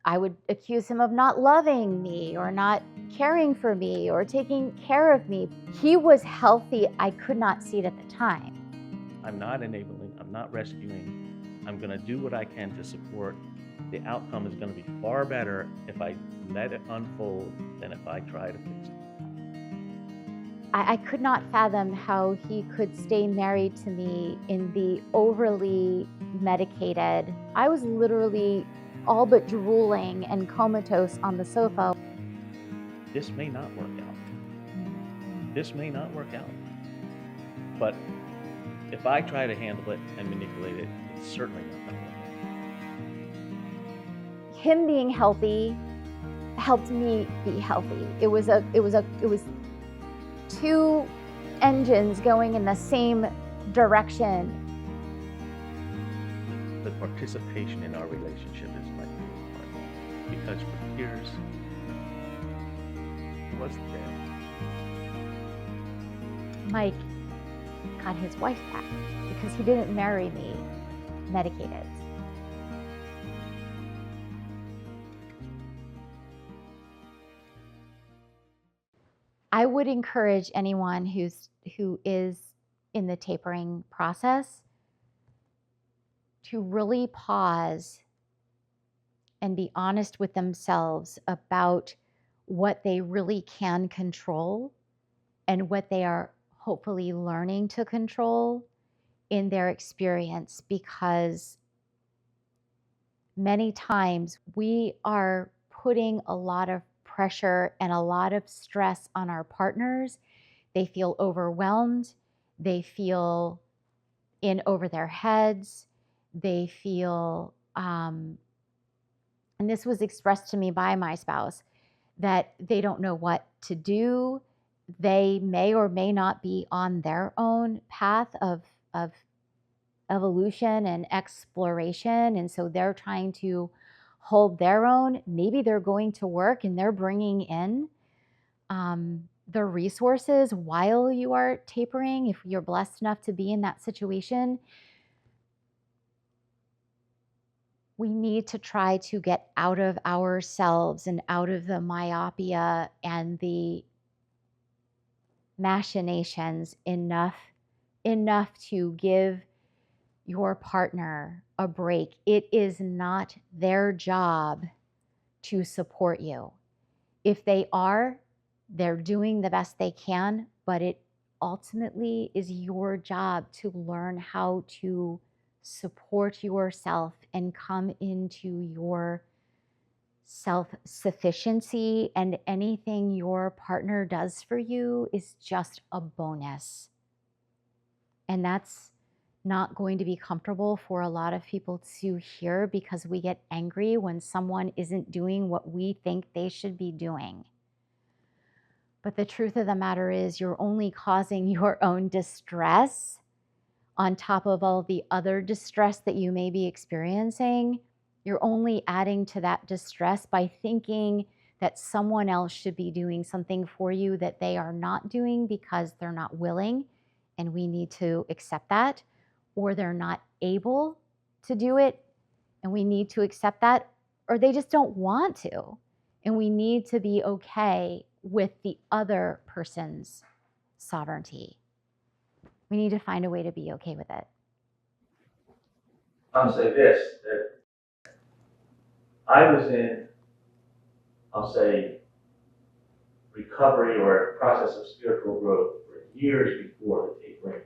I would accuse him of not loving me or not caring for me or taking care of me. He was healthy. I could not see it at the time. I'm not enabling, I'm not rescuing. I'm going to do what I can to support. The outcome is going to be far better if I let it unfold than if I try to fix it. I could not fathom how he could stay married to me in the overly medicated. I was literally all but drooling and comatose on the sofa. This may not work out. This may not work out. But if I try to handle it and manipulate it, it's certainly not going to work out. Him being healthy helped me be healthy. It was two engines going in the same direction. The participation in our relationship is my favorite part, because for years he wasn't there. Mike got his wife back because he didn't marry me medicated. I would encourage anyone who is in the tapering process to really pause and be honest with themselves about what they really can control and what they are hopefully learning to control in their experience, because many times we are putting a lot of pressure and a lot of stress on our partners. They feel overwhelmed. They feel in over their heads. They feel, and this was expressed to me by my spouse, that they don't know what to do. They may or may not be on their own path of evolution and exploration. And so they're trying to hold their own. Maybe they're going to work and they're bringing in the resources while you are tapering, if you're blessed enough to be in that situation. We need to try to get out of ourselves and out of the myopia and the machinations enough to give your partner a break. It is not their job to support you. If they are, they're doing the best they can, but it ultimately is your job to learn how to support yourself and come into your self-sufficiency, and anything your partner does for you is just a bonus. And that's not going to be comfortable for a lot of people to hear, because we get angry when someone isn't doing what we think they should be doing. But the truth of the matter is, you're only causing your own distress on top of all the other distress that you may be experiencing. You're only adding to that distress by thinking that someone else should be doing something for you that they are not doing because they're not willing, and we need to accept that, or they're not able to do it, and we need to accept that, or they just don't want to, and we need to be okay with the other person's sovereignty. We need to find a way to be okay with it. I'll say this, that I was in, I'll say, recovery or process of spiritual growth for years before the tapering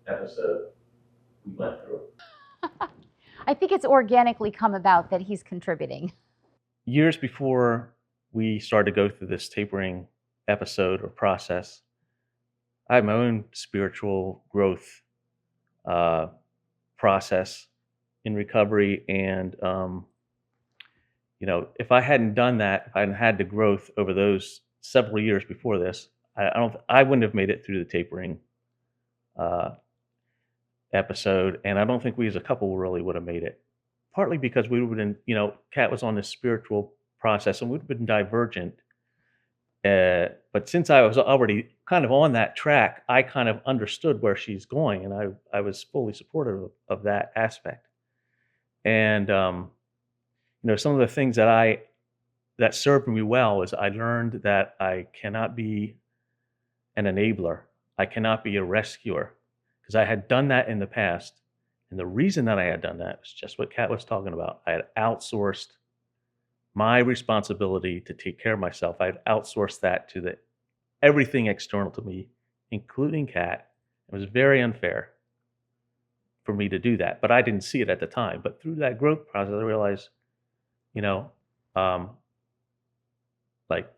episode we went through. I think it's organically come about that he's contributing. Years before we started to go through this tapering episode or process, I had my own spiritual growth process in recovery, and if I hadn't done that, if I hadn't had the growth over those several years before this, I wouldn't have made it through the tapering episode, and I don't think we as a couple really would have made it. Partly because we would have been, Kat was on this spiritual process, and we'd have been divergent. But since I was already kind of on that track, I kind of understood where she's going, and I was fully supportive of that aspect. And some of the things that served me well is I learned that I cannot be an enabler. I cannot be a rescuer because I had done that in the past. And the reason that I had done that was just what Kat was talking about. I had outsourced my responsibility to take care of myself. I had outsourced that to everything external to me, including Kat. It was very unfair for me to do that, but I didn't see it at the time. But through that growth process, I realized, you know, um, like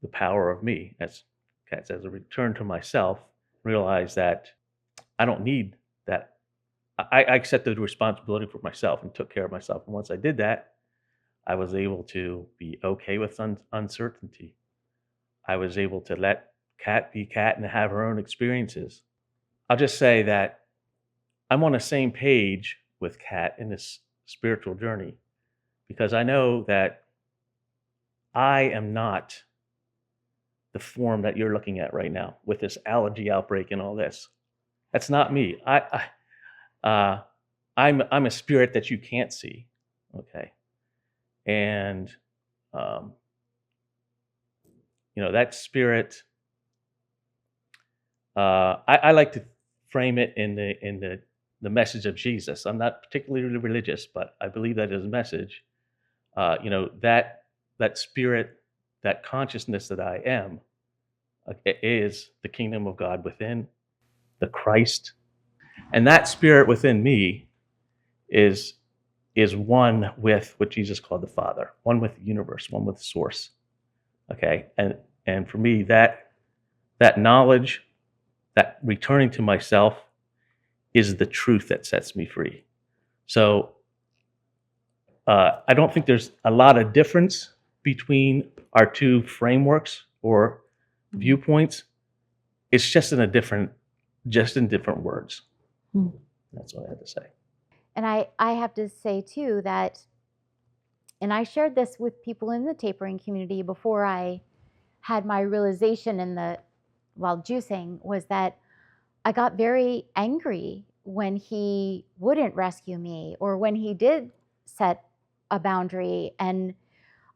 the power of me, as Kat says, a return to myself, realize that I don't need that. I accepted responsibility for myself and took care of myself. And once I did that, I was able to be okay with uncertainty. I was able to let Kat be Kat and have her own experiences. I'll just say that I'm on the same page with Kat in this spiritual journey because I know that I am not the form that you're looking at right now with this allergy outbreak and all this. That's not me. I'm a spirit that you can't see. Okay, and um, that spirit. I like to frame it in the message of Jesus. I'm not particularly religious, but I believe that is a message. That spirit, that consciousness that I am, is the kingdom of God within, the Christ, and that spirit within me is one with what Jesus called the Father, one with the universe, one with the source. Okay, and for me, that knowledge, that returning to myself, is the truth that sets me free. So I don't think there's a lot of difference between our two frameworks or viewpoints. It's just in different words. Mm-hmm. That's what I had to say. And I have to say too that, and I shared this with people in the tapering community before I had my realization while juicing, was that I got very angry when he wouldn't rescue me or when he did set a boundary, and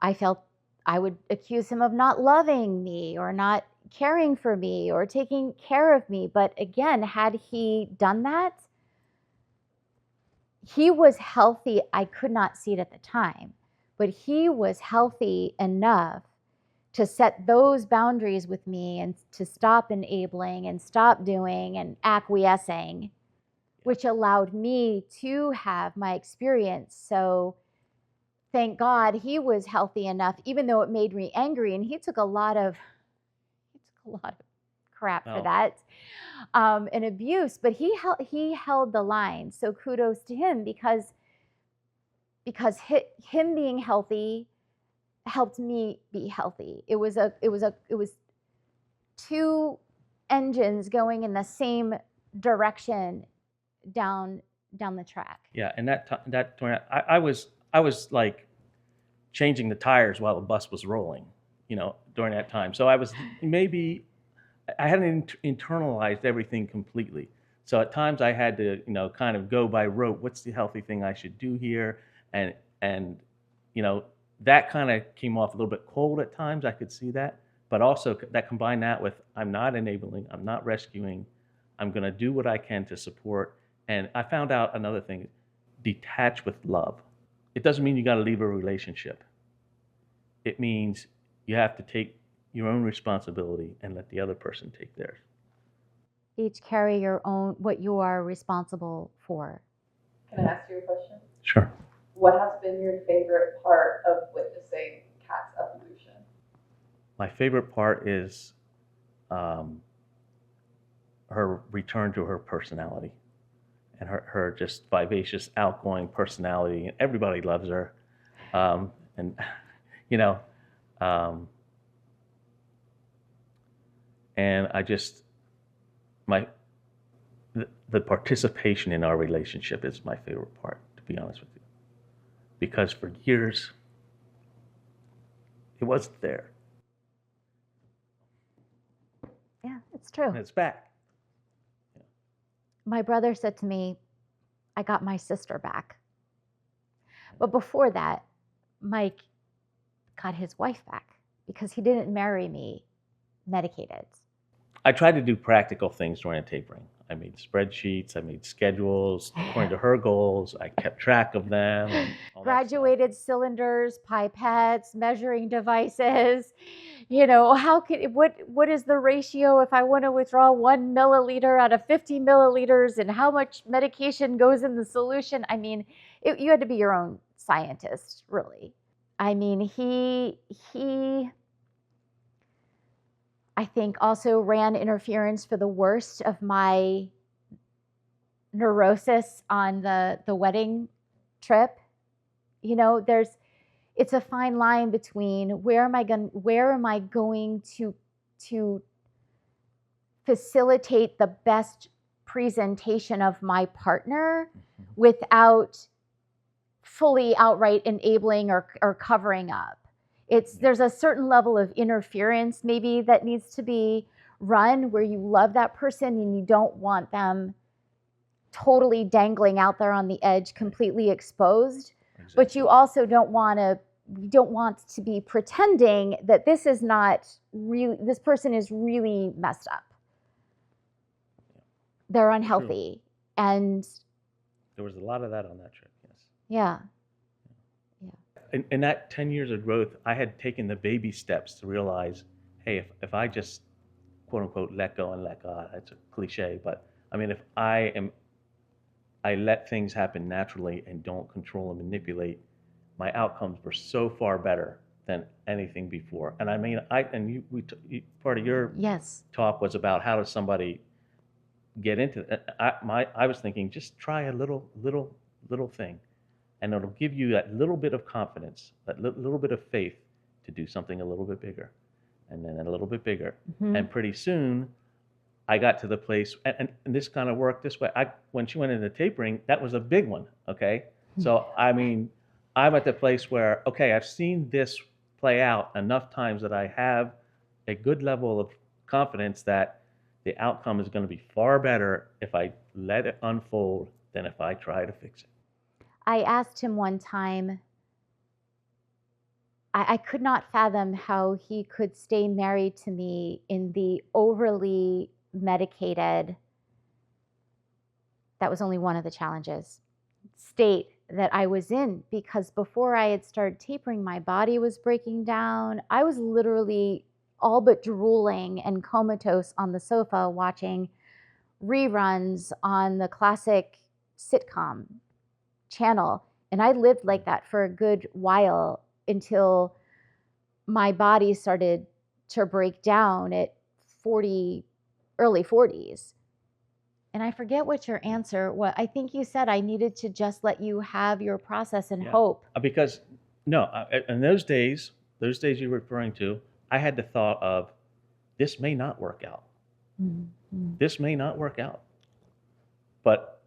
I felt I would accuse him of not loving me or not caring for me or taking care of me. But again, had he done that, he was healthy. I could not see it at the time, but he was healthy enough to set those boundaries with me and to stop enabling and stop doing and acquiescing, which allowed me to have my experience. So thank God he was healthy enough, even though it made me angry. And he took a lot of crap for that, and abuse, but he held the line. So kudos to him, because him being healthy helped me be healthy. It was two engines going in the same direction down the track. Yeah, and that tornado, I was like changing the tires while the bus was rolling, during that time. So I hadn't internalized everything completely. So at times I had to, kind of go by rote. What's the healthy thing I should do here? And that kind of came off a little bit cold at times. I could see that, but also that combined that with I'm not enabling, I'm not rescuing, I'm going to do what I can to support. And I found out another thing: detach with love. It doesn't mean you got to leave a relationship. It means you have to take your own responsibility and let the other person take theirs. Each carry your own, what you are responsible for. Can I ask you a question? Sure. What has been your favorite part of witnessing Kat's evolution? My favorite part is her return to her personality and her just vivacious, outgoing personality. And everybody loves her. And, and I just, the participation in our relationship is my favorite part, to be honest with you. Because for years, it wasn't there. Yeah, it's true. And it's back. Yeah. My brother said to me, I got my sister back. But before that, Mike got his wife back because he didn't marry me medicated. I tried to do practical things during tapering. I made spreadsheets, I made schedules according to her goals. I kept track of them and all that stuff. Graduated cylinders, pipettes, measuring devices. You know, what is the ratio if I want to withdraw 1 milliliter out of 50 milliliters, and how much medication goes in the solution? I mean, you had to be your own scientist, really. I mean, he I think also ran interference for the worst of my neurosis on the wedding trip. You know, it's a fine line between where am I going to facilitate the best presentation of my partner without fully outright enabling or covering up. There's a certain level of interference maybe that needs to be run where you love that person and you don't want them totally dangling out there on the edge, completely exposed. Exactly. But you also don't want to be pretending that this person is really messed up. They're unhealthy. True. And there was a lot of that on that trip, yes. Yeah. In that 10 years of growth, I had taken the baby steps to realize, hey, if I just, quote unquote, let go and let God, that's a cliche, but I mean, if I let things happen naturally and don't control and manipulate, my outcomes were so far better than anything before. And I mean, part of your yes. talk was about how does somebody get into it. I was thinking, just try a little thing. And it'll give you that little bit of confidence, that little bit of faith to do something a little bit bigger, and then a little bit bigger. Mm-hmm. And pretty soon, I got to the place, and this kind of worked this way. When she went into tapering, that was a big one, okay? So, I mean, I'm at the place where, okay, I've seen this play out enough times that I have a good level of confidence that the outcome is going to be far better if I let it unfold than if I try to fix it. I asked him one time, I could not fathom how he could stay married to me in the overly medicated, that was only one of the challenges, state that I was in, because before I had started tapering, my body was breaking down. I was literally all but drooling and comatose on the sofa watching reruns on the classic sitcom channel. And I lived like that for a good while until my body started to break down at early 40s. And I forget what your answer was. I think you said I needed to just let you have your process and hope. Because, in those days you're referring to, I had the thought of, this may not work out. Mm-hmm. This may not work out. But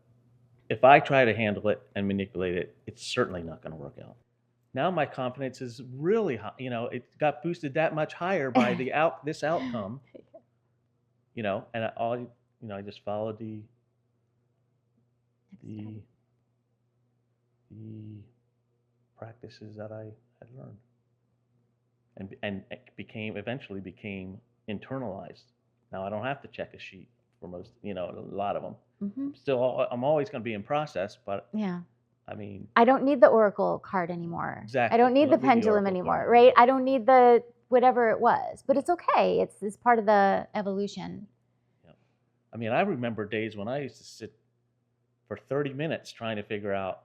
if I try to handle it and manipulate it, it's certainly not going to work out. Now my confidence is really high. It got boosted that much higher by this outcome. And I just followed the practices that I had learned, and it eventually became internalized. Now I don't have to check a sheet for most, a lot of them. Mm-hmm. Still, I'm always going to be in process, but yeah. I mean, I don't need the Oracle card anymore. Exactly. I don't need the pendulum anymore, right? I don't need the whatever it was, but it's okay. It's part of the evolution. Yeah. I mean, I remember days when I used to sit for 30 minutes trying to figure out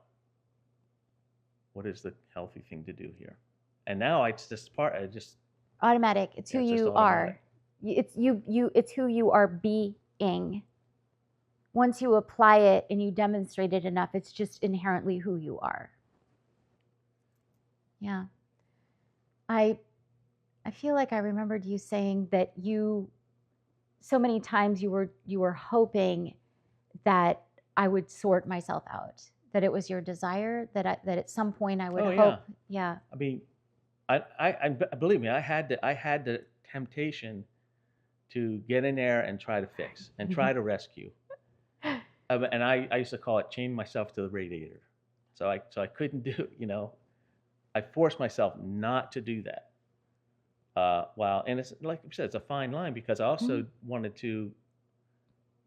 what is the healthy thing to do here. And now it's just automatic. It's who you are. It's who you are being. Once you apply it and you demonstrate it enough, it's just inherently who you are. Yeah. I feel like I remembered you saying that so many times you were hoping that I would sort myself out, that it was your desire that at some point I would hope. Yeah. I mean, I believe me, I had the temptation to get in there and try to fix and try to rescue. And I used to call it chain myself to the radiator. So I couldn't do, I forced myself not to do that. And it's like you said, it's a fine line because I also wanted to,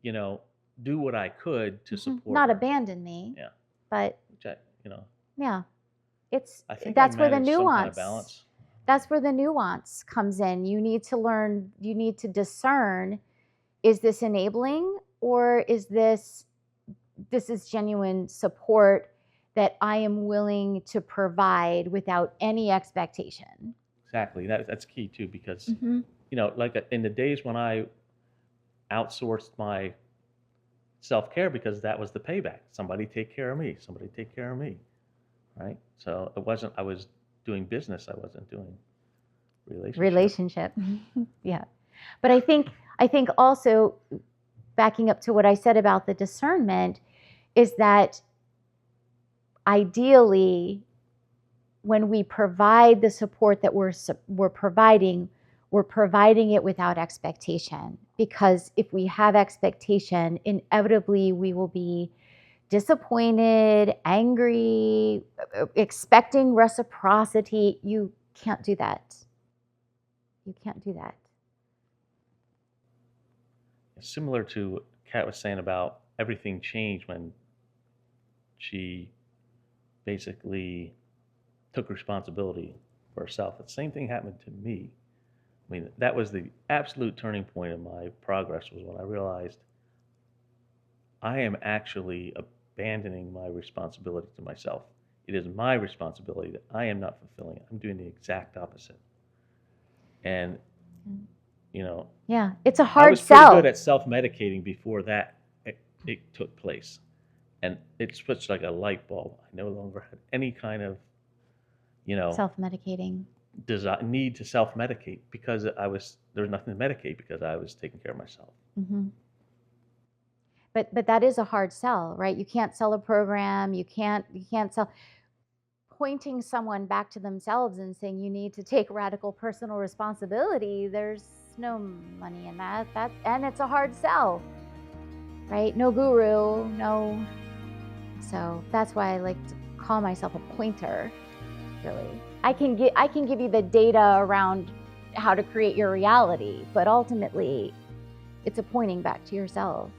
you know, do what I could to support Not her. abandon me, Yeah. but Which I, you know, yeah, I think I that's where the managed some kind of nuance. balance. That's where the nuance comes in. You need to learn. You need to discern: is this enabling, or is this is genuine support that I am willing to provide without any expectation? Exactly. That's key too, because Mm-hmm. you know, like in the days when I outsourced my self-care because that was the payback. Somebody take care of me. Somebody take care of me. Right? So it wasn't I was doing business, I wasn't doing relationship. Yeah. But I think also, backing up to what I said about the discernment, is that ideally, when we provide the support that we're providing it without expectation. Because if we have expectation, inevitably we will be disappointed, angry, expecting reciprocity. You can't do that. You can't do that. Similar to what Kat was saying about everything changed when she basically took responsibility for herself. The same thing happened to me. I mean, that was the absolute turning point in my progress was when I realized I am actually abandoning my responsibility to myself. It is my responsibility that I am not fulfilling it. I'm doing the exact opposite. And, you know, Yeah, it's a I hard was pretty sell. good at self-medicating before that it took place. And it switched like a light bulb. I no longer had any kind of, you know, Self-medicating. need to self-medicate because there was nothing to medicate because I was taking care of myself. Mm-hmm. But that is a hard sell, right? You can't sell a program. You can't sell. Pointing someone back to themselves and saying you need to take radical personal responsibility. There's no money in that. And it's a hard sell, right? No guru, no. So that's why I like to call myself a pointer. Really, I can give you the data around how to create your reality, but ultimately, it's a pointing back to yourself.